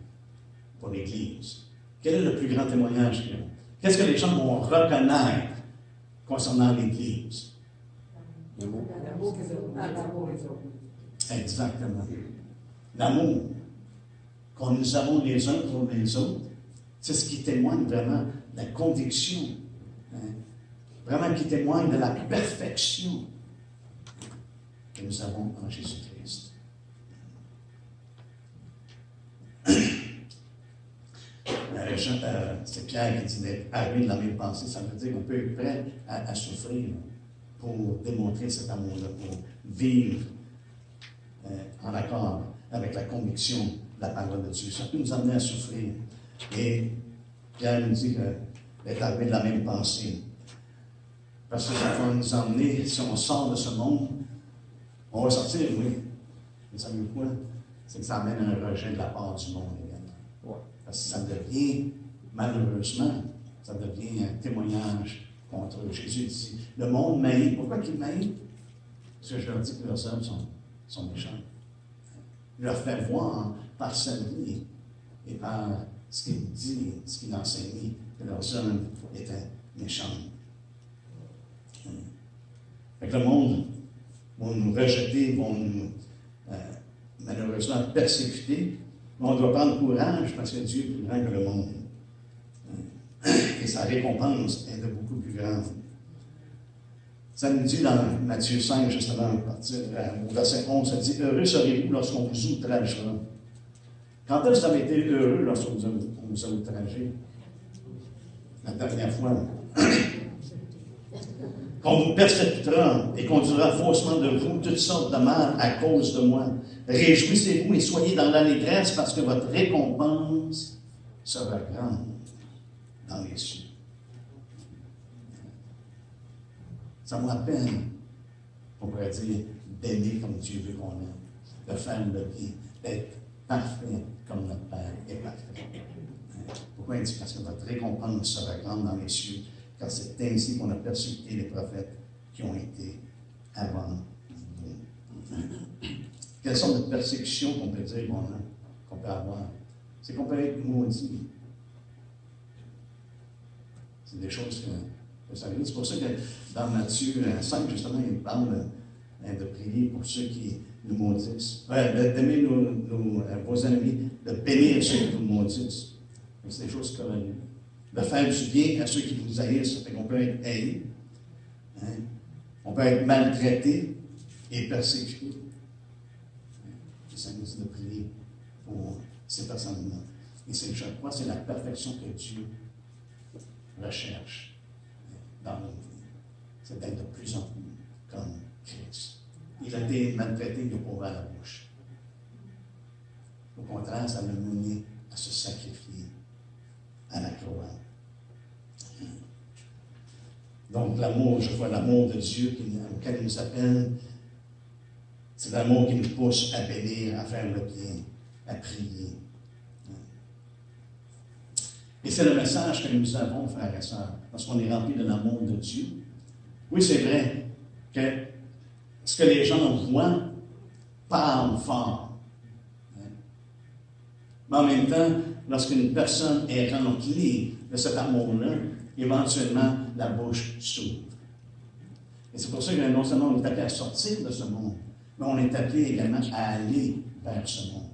pour l'Église. Quel est le plus grand témoignage qu'il y a? Qu'est-ce que les gens vont reconnaître concernant l'Église? L'amour les autres. Exactement. L'amour que nous avons les uns pour les autres, c'est ce qui témoigne vraiment de la conviction, vraiment qui témoigne de la perfection que nous avons en Jésus-Christ. C'est Pierre qui dit d'être armé de la même pensée. Ça veut dire qu'on peut être prêt à souffrir pour démontrer cet amour-là, pour vivre en accord avec la conviction de la parole de Dieu. Ça peut nous amener à souffrir. Et Pierre nous dit d'être armé de la même pensée. Parce que ça va nous emmener, si on sort de ce monde, on va sortir, oui. Mais savez-vous quoi? C'est que ça amène un rejet de la part du monde également. Ouais. Parce que ça devient, malheureusement, ça devient un témoignage contre eux. Jésus dit, le monde m'haït. Pourquoi qu'il m'haït? Parce que je leur dis que leurs œuvres sont méchantes. Il leur fait voir par sa vie et par ce qu'il dit, ce qu'il enseignait, que leurs œuvres étaient méchantes. Fait que le monde va nous rejeter, vont nous malheureusement persécuter, mais on doit prendre courage parce que Dieu est plus grand que le monde. Et sa récompense est de beaucoup plus grande. Ça nous dit dans Matthieu 5, justement, à partir au verset 11, ça dit « Heureux serez-vous lorsqu'on vous outragera. » Quand est-ce que vous avez été heureux lorsqu'on vous a outragé? La dernière fois. qu'on vous persécutera et qu'on dira faussement de vous toutes sortes de mal à cause de moi. Réjouissez-vous et soyez dans l'allégresse parce que votre récompense sera grande dans les cieux. Ça me rappelle, on pourrait dire, d'aimer comme Dieu veut qu'on aime, de faire le bien, d'être parfait comme notre Père est parfait. Pourquoi il dit? Parce que votre récompense sera grande dans les cieux, car c'est ainsi qu'on a persécuté les prophètes qui ont été avant vous. Quelles sont les persécutions qu'on peut dire qu'on peut avoir? C'est qu'on peut être maudit. C'est des choses que ça arrive. C'est pour ça que dans Matthieu 5, justement, il parle de prier pour ceux qui nous maudissent. D'aimer vos ennemis, de bénir ceux qui vous maudissent. C'est des choses correctes. De faire du bien à ceux qui vous haïssent, ça fait qu'on peut être haï. Hein? On peut être maltraité et persécuté. Ça nous dit de prier pour ces personnes-là. Et c'est, je crois, c'est la perfection que Dieu recherche dans nos vies. C'est d'être de plus en plus comme Christ. Il a été maltraité, il n'a pas ouvert la bouche. Au contraire, ça l'a mené à se sacrifier à la croix. Donc, l'amour, je vois l'amour de Dieu auquel il nous appelle, c'est l'amour qui nous pousse à bénir, à faire le bien, à prier. Et c'est le message que nous avons, frères et sœurs, parce qu'on est rempli de l'amour de Dieu. Oui, c'est vrai que ce que les gens voient parle fort. Mais en même temps, lorsqu'une personne est remplie de cet amour-là, éventuellement, la bouche s'ouvre. Et c'est pour ça que non seulement on est appelé à sortir de ce monde, mais on est appelé également à aller vers ce monde.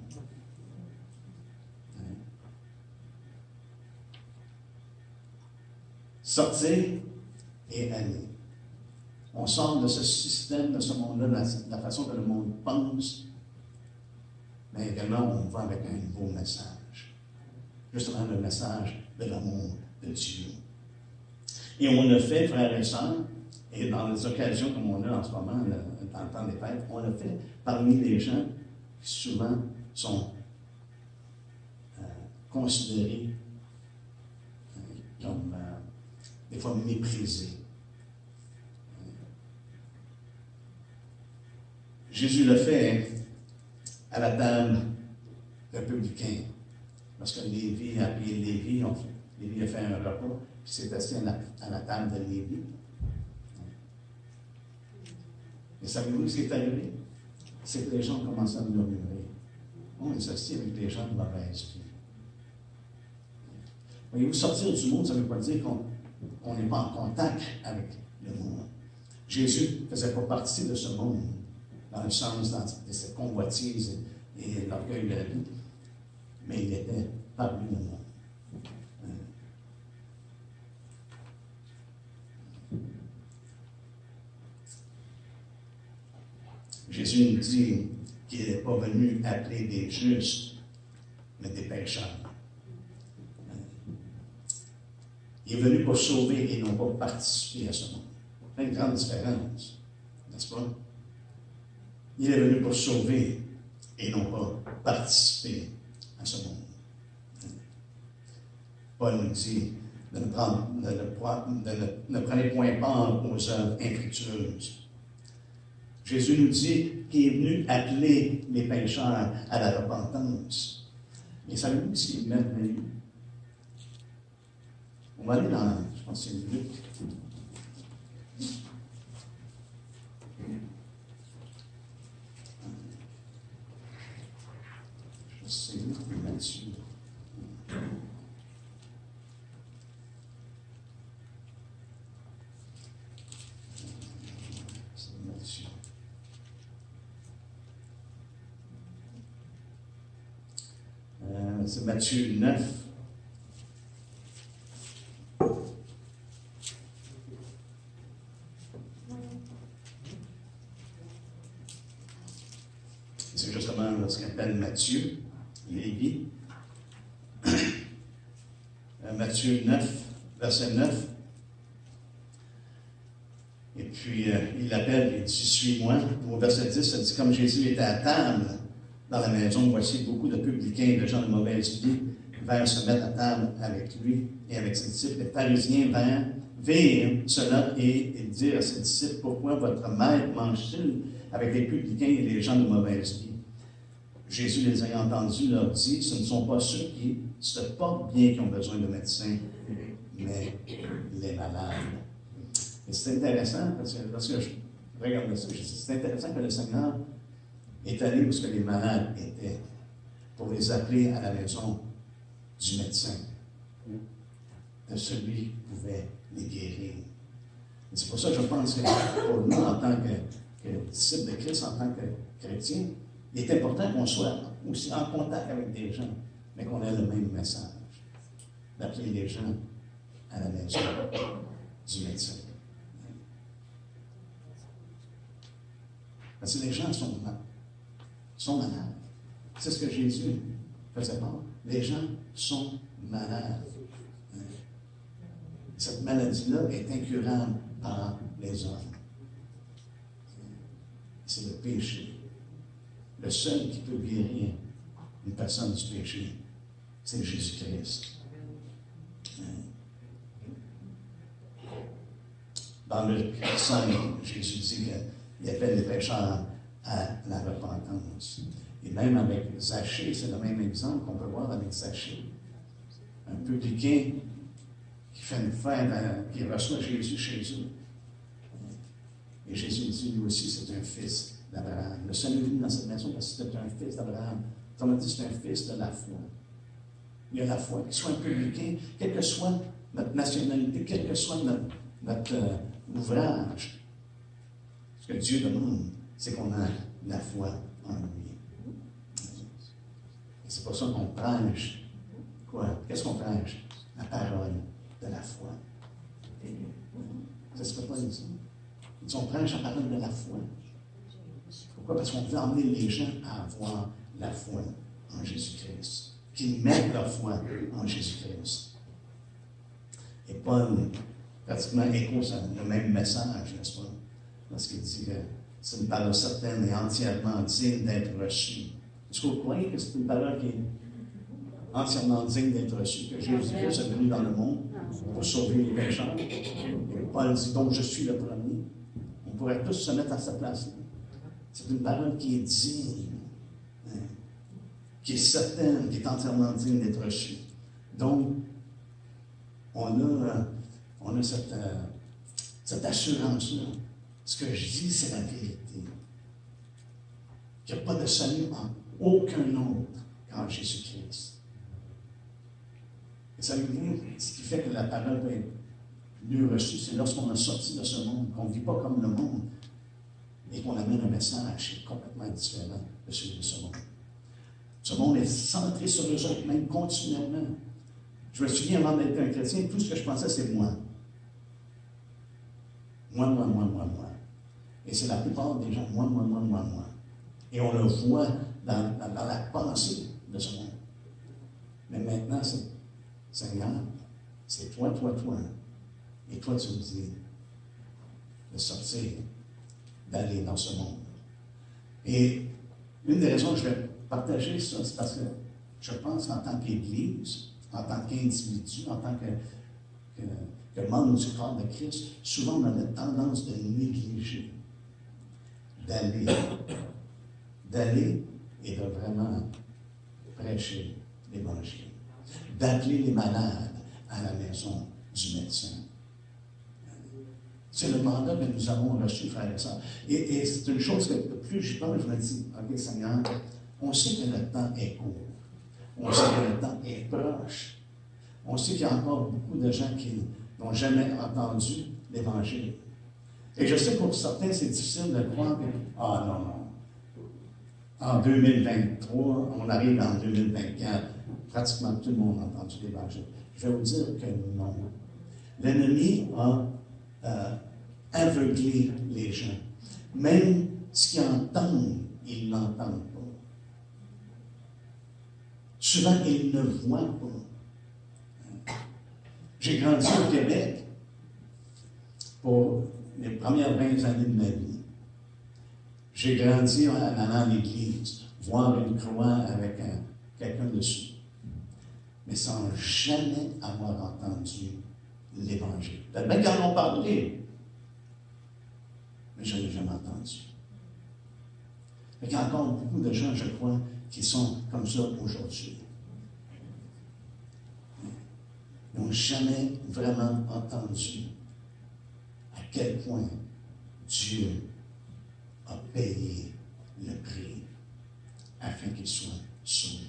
Sortir et aller. On sort de ce système, de ce monde-là, de la façon que le monde pense, mais également on va avec un nouveau message. Justement le message de l'amour de Dieu. Et on le fait, frères et sœurs, et dans les occasions comme on a en ce moment, dans le temps des fêtes, on le fait parmi les gens qui souvent sont considérés comme des fois méprisés. Jésus le fait à la table d'un publicain. Lorsque Lévi a appelé Lévi, Lévi a fait un repas, puis s'est assis à la table de Lévi. Et savez-vous ce qui est arrivé? C'est que les gens ont commencé à murmurer. On est assis avec des gens de mauvaise vie. Voyez-vous, sortir du monde, ça ne veut pas dire qu'on n'est pas en contact avec le monde. Jésus ne faisait pas partie de ce monde, dans le sens de cette convoitise et l'orgueil de la vie, mais il était parmi le monde. Jésus nous dit qu'il n'est pas venu appeler des justes, mais des pécheurs. Il est venu pour sauver et non pas participer à ce monde. C'est une grande différence, n'est-ce pas? Il est venu pour sauver et non pas participer à ce monde. Paul nous dit de ne prenez point part aux œuvres infructueuses. Jésus nous dit qu'il est venu appeler les pécheurs à la repentance. Et savez-vous ce qui est merveilleux? On va aller dans, je pense que c'est Luc. Je sais Luc ou Matthieu. C'est Matthieu. C'est Matthieu 9. C'est justement ce qu'appelle Matthieu, Lévi. Matthieu 9, verset 9. puis il l'appelle, et il dit, suis-moi. Au verset 10, ça dit, comme Jésus était à table dans la maison, voici beaucoup de publicains, de gens de mauvaise vie, vinrent se mettre à table avec lui et avec ses disciples. Les pharisiens virent cela et ils dirent à ses disciples, pourquoi votre maître mange-t-il avec les publicains et les gens de mauvaise vie? Jésus les ayant entendus leur dit, ce ne sont pas ceux qui se portent bien qui ont besoin de médecins, mais les malades. Et c'est intéressant, parce que je regardais ça, je dis, c'est intéressant que le Seigneur est allé où les malades étaient, pour les appeler à la maison du médecin, de celui qui pouvait les guérir. Et c'est pour ça que je pense que pour nous, en tant que disciples de Christ, en tant que chrétiens, il est important qu'on soit aussi en contact avec des gens, mais qu'on ait le même message, d'appeler les gens à la maison du médecin. Parce que les gens sont malades. C'est ce que Jésus faisait part. Les gens sont malades. Cette maladie-là est incurable par les hommes. C'est le péché. Le seul qui peut guérir une personne du péché, c'est Jésus-Christ. Dans Luc 5, Jésus dit qu'il appelle les pécheurs à la repentance. Et même avec Zachée, c'est le même exemple qu'on peut voir avec Zachée. Un publicain qui fait une fête, qui reçoit Jésus chez eux. Et Jésus dit, lui aussi, c'est un fils d'Abraham. Le Seigneur est venu dans cette maison parce que c'était un fils d'Abraham. On a dit, c'est un fils de la foi. Il y a la foi, qu'il soit un publicain, quelle que soit notre nationalité, quel que soit notre ouvrage. Ce que Dieu demande, c'est qu'on a la foi en lui. Et c'est pour ça qu'on prêche. Quoi? Qu'est-ce qu'on prêche? La parole de la foi. C'est ce que Paul dit. Il dit, on prêche la parole de la foi. Pourquoi? Parce qu'on veut emmener les gens à avoir la foi en Jésus-Christ. Qu'ils mettent leur foi en Jésus-Christ. Et Paul, pratiquement, écho le même message, n'est-ce pas? Parce qu'il dit que c'est une parole certaine et entièrement digne d'être reçue. Est-ce que vous croyez que c'est une parole qui est entièrement digne d'être reçue, que Jésus-Christ est venu dans le monde pour sauver les pécheurs? Et Paul dit, donc je suis le premier. On pourrait tous se mettre à sa place. C'est une parole qui est digne, qui est certaine, qui est entièrement digne d'être reçue. Donc, on a cette assurance-là. Ce que je dis, c'est la vérité. Il n'y a pas de salut en aucun autre qu'en Jésus-Christ. Et savez-vous, ce qui fait que la parole peut être mieux reçue, c'est lorsqu'on a sorti de ce monde, qu'on ne vit pas comme le monde, et qu'on amène un message qui est complètement différent de celui de ce monde. Ce monde est centré sur eux autres, même continuellement. Je me souviens, avant d'être un chrétien, tout ce que je pensais, c'est moi. Moi. Et c'est la plupart des gens, moi. Et on le voit dans la pensée de ce monde. Mais maintenant, c'est Seigneur, c'est toi. Et toi, tu me dis de sortir, d'aller dans ce monde. Et une des raisons que je vais partager ça, c'est parce que je pense qu'en tant qu'Église, en tant qu'individu, en tant que membre du corps de Christ, souvent on a la tendance de négliger, d'aller et de vraiment prêcher l'Évangile, d'appeler les malades à la maison du médecin. C'est le mandat que nous avons reçu, frères et sœurs. Et c'est une chose que plus j'y pense, je me dis, OK, Seigneur, on sait que le temps est court. On sait que le temps est proche. On sait qu'il y a encore beaucoup de gens qui n'ont jamais entendu l'Évangile. Et je sais que pour certains, c'est difficile de croire que, non. En 2023, on arrive en 2024, pratiquement tout le monde a entendu l'Évangile. Je vais vous dire que non. L'ennemi a aveugler les gens. Même ce qu'ils entendent, ils ne l'entendent pas. Souvent, ils ne voient pas. J'ai grandi au Québec. les premières 20 années de ma vie, j'ai grandi en allant à l'église, voir une croix avec quelqu'un dessus, mais sans jamais avoir entendu l'Évangile. Peut-être qu'ils en ont parlé, mais je ne l'ai jamais entendu. Il y a encore beaucoup de gens, je crois, qui sont comme ça aujourd'hui. Ils n'ont jamais vraiment entendu à quel point Dieu a payé le prix afin qu'ils soient sauvés,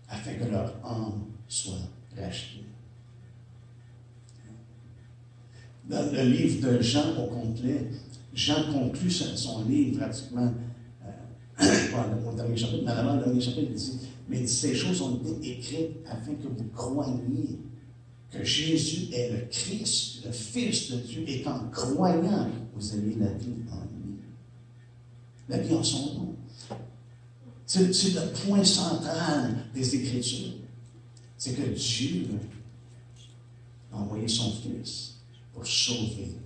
afin que leur âme soit rachetée. Dans le livre de Jean au complet, Jean conclut son livre pratiquement au dernier chapitre, mais avant le dernier chapitre, il dit, mais ces choses ont été écrites afin que vous croyiez que Jésus est le Christ, le Fils de Dieu, et qu'en croyant, vous ayez la vie en lui. La vie en son nom. C'est le point central des Écritures. C'est que Dieu a envoyé son Fils pour sauver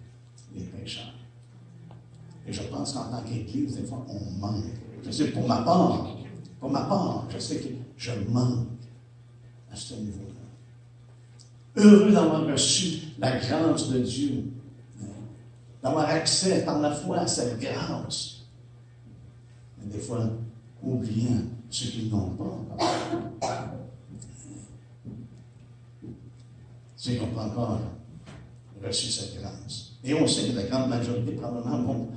les pécheurs. Et je pense qu'en tant qu'Église, des fois, on manque. Je sais, pour ma part, je sais que je manque à ce niveau-là. Heureux d'avoir reçu la grâce de Dieu, d'avoir accès par la foi à cette grâce. Mais des fois, oubliant ceux qui n'ont pas encore. Ceux qui n'ont pas encore reçu cette grâce. Et on sait que la grande majorité, probablement,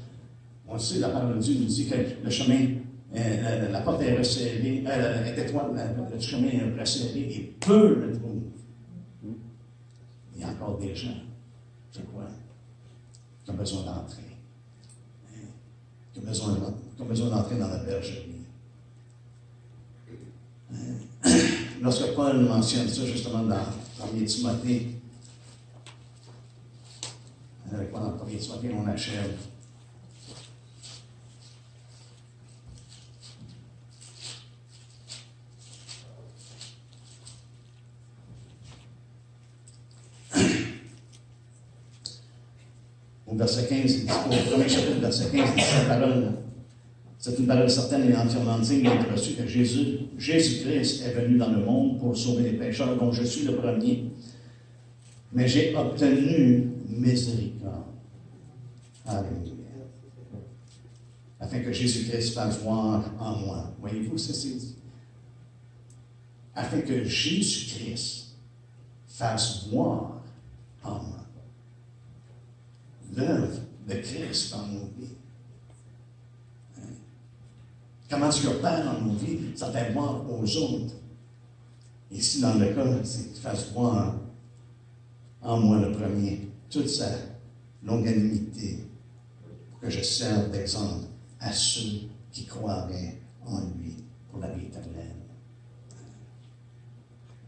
on sait, la parole de Dieu nous dit que le chemin, la porte est resserrée, est étroite, le chemin est resserré et peu le trouvent. Il y a encore des gens, je crois, qui ont besoin d'entrer. Qui ont besoin d'entrer dans la bergerie. Lorsque Paul mentionne ça, justement, dans 1er Timothée, avec moi, dans 1er Timothée, on achève. Au verset 15, au premier chapitre, verset 15, il dit cette parole. C'est une parole certaine et entièrement digne d'être reçue que Jésus-Christ est venu dans le monde pour sauver les pécheurs, dont je suis le premier. Mais j'ai obtenu miséricorde. Alléluia. Afin que Jésus-Christ fasse voir en moi. Voyez-vous, c'est dit. Afin que Jésus-Christ fasse voir en moi. L'œuvre de Christ dans nos vies. Comment Dieu opère dans nos vies, ça fait voir aux autres. Ici, dans le cas, c'est qu'il fasse voir en moi le premier, toute sa longanimité, pour que je serve d'exemple à ceux qui croiraient en lui pour la vie éternelle.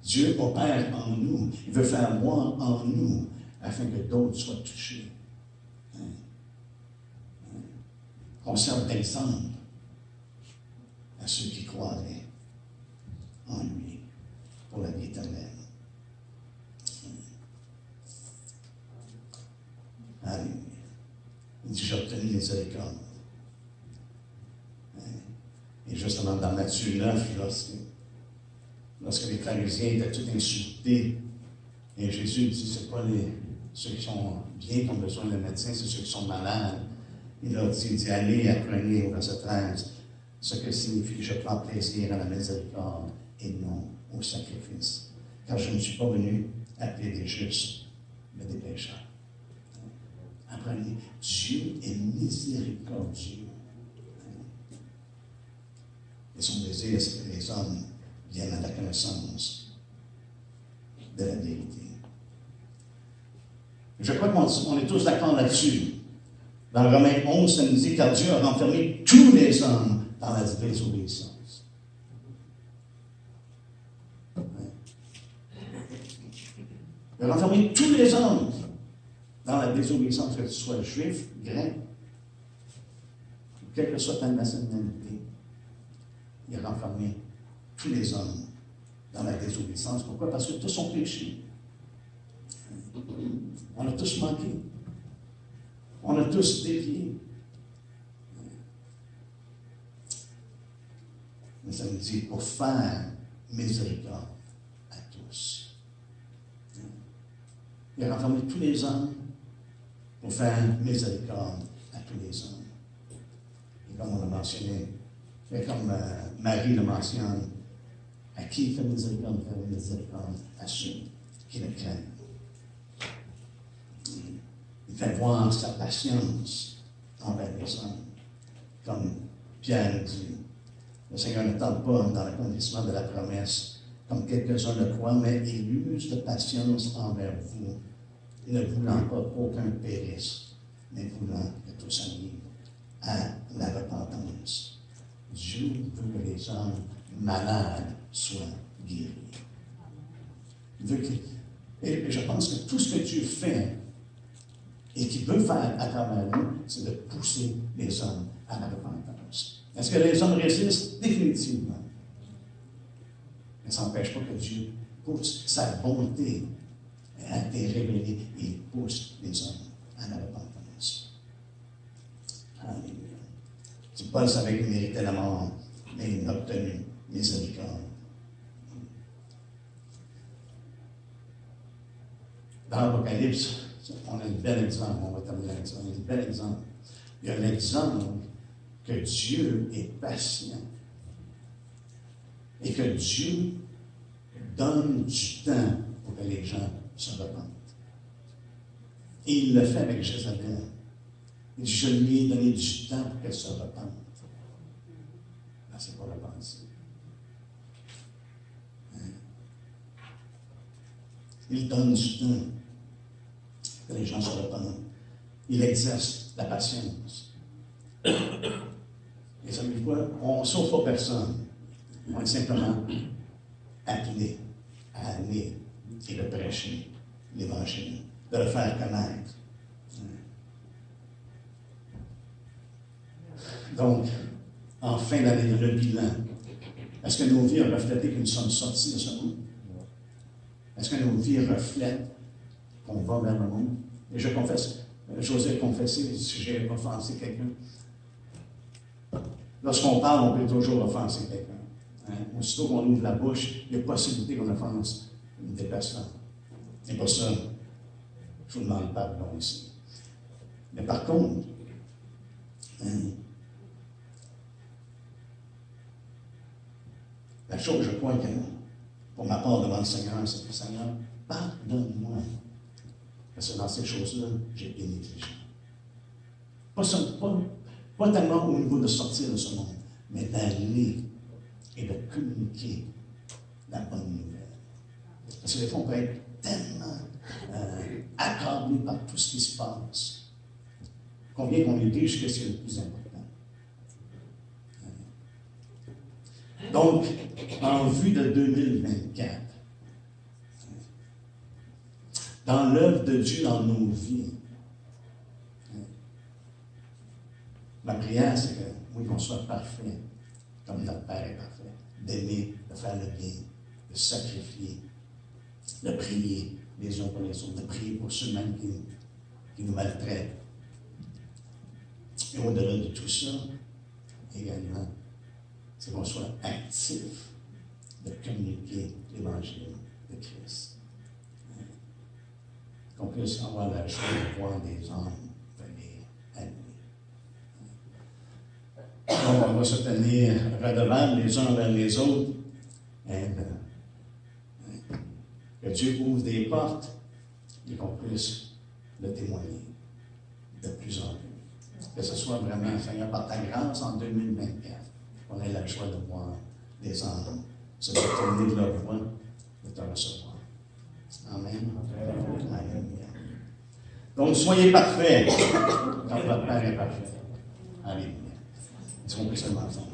Dieu opère en nous, il veut faire voir en nous, afin que d'autres soient touchés. Qu'on serve d'exemple à ceux qui croiraient en lui pour la vie éternelle. Alléluia. Il dit, j'ai obtenu miséricorde. Et justement, dans Matthieu 9, lorsque les pharisiens étaient tous insultés, et Jésus dit, c'est pas ceux qui sont bien qui ont besoin de médecin, c'est ceux qui sont malades. Il leur dit, allez, apprenez au verset 13, ce que signifie je prends plaisir à la miséricorde et non au sacrifice. Car je ne suis pas venu appeler des justes, mais des pécheurs. Apprenez, Dieu est miséricordieux. Et son désir, c'est que les hommes viennent à la connaissance de la vérité. Je crois qu'on est tous d'accord là-dessus. Dans Romains 11, ça nous dit car Dieu a renfermé tous les hommes dans la désobéissance. Il a renfermé tous les hommes dans la désobéissance, que tu sois juif, grec, ou quelle que soit ta nationalité. Il a renfermé tous les hommes dans la désobéissance. Pourquoi? Parce que tous ont péché. On a tous manqué. On a tous dévié. Mais ça nous dit pour faire miséricorde à tous. Il a renfermé tous les hommes pour faire miséricorde à tous les hommes. Et comme on l'a mentionné, et comme Marie le mentionne, à qui il fait miséricorde à ceux qui le craignent. Il fait voir sa patience envers les hommes, comme Pierre dit. Le Seigneur ne tente pas dans l'accomplissement de la promesse, comme quelques-uns le croient, mais il use de patience envers vous, ne voulant pas qu'aucun périsse, mais voulant que tous arrivent à la repentance. Dieu veut que les hommes malades soient guéris. Et je pense que tout ce que Dieu fait et qu'il veut faire à travers nous, c'est de pousser les hommes à la repentance. Est-ce que les hommes résistent? Définitivement. Mais ça n'empêche pas que Dieu pousse sa bonté à être révélée et il pousse les hommes à la repentance. Alléluia. Si Paul savait qu'il méritait la mort, mais il a obtenu miséricorde. Dans l'Apocalypse, on a un bel exemple, on va terminer avec ça, on a un bel exemple. Il y a l'exemple que Dieu est patient et que Dieu donne du temps pour que les gens se repentent. Et il le fait avec Jézabel. Il dit, je lui ai donné du temps pour qu'elle se repente. Là, c'est pas la pensée. Il donne du temps que les gens se repentent. Il exerce la patience. Et ça veut dire quoi? On ne sauve pas personne. On est simplement appelé à aller et de prêcher l'Évangile, de le faire connaître. Donc, en fin d'année, le bilan. Est-ce que nos vies ont reflété que nous sommes sortis de ce monde? Est-ce que nos vies reflètent qu'on va vers le monde? Et je confesse, j'osais confesser si j'ai offensé quelqu'un. Lorsqu'on parle, on peut toujours offenser quelqu'un. Aussitôt qu'on ouvre la bouche, il y a possibilité qu'on offense des personnes. Et pour ça, je vous demande pardon ici. Mais par contre, la chose, je crois que, pour ma part devant le Seigneur, c'est que Seigneur, pardonne-moi. Parce que dans ces choses-là, j'ai été négligent. Pas tellement au niveau de sortir de ce monde, mais d'aller et de communiquer la bonne nouvelle. Parce que des fois, on peut être tellement accablé par tout ce qui se passe, qu'on vient qu'on néglige que c'est le plus important. Donc, en vue de 2024, dans l'œuvre de Dieu dans nos vies, ma prière, c'est que, oui, qu'on soit parfait, comme notre Père est parfait, d'aimer, de faire le bien, de sacrifier, de prier les uns pour les autres, de prier pour ceux-mêmes qui nous maltraitent. Et au-delà de tout ça, également, c'est qu'on soit actif de communiquer l'Évangile de Christ. Qu'on puisse avoir la joie de voir des hommes venir à lui. Donc, on va se tenir redevables les uns envers les autres. Que Dieu ouvre des portes et qu'on puisse le témoigner de plus en plus. Que ce soit vraiment, Seigneur, par ta grâce en 2024, qu'on ait la joie de voir des hommes se détourner de leur voie, de te recevoir. Amen. Alléluia. Donc, soyez parfaits, quand votre Père est parfait. Alléluia. Est-ce qu'on peut seulement ensemble?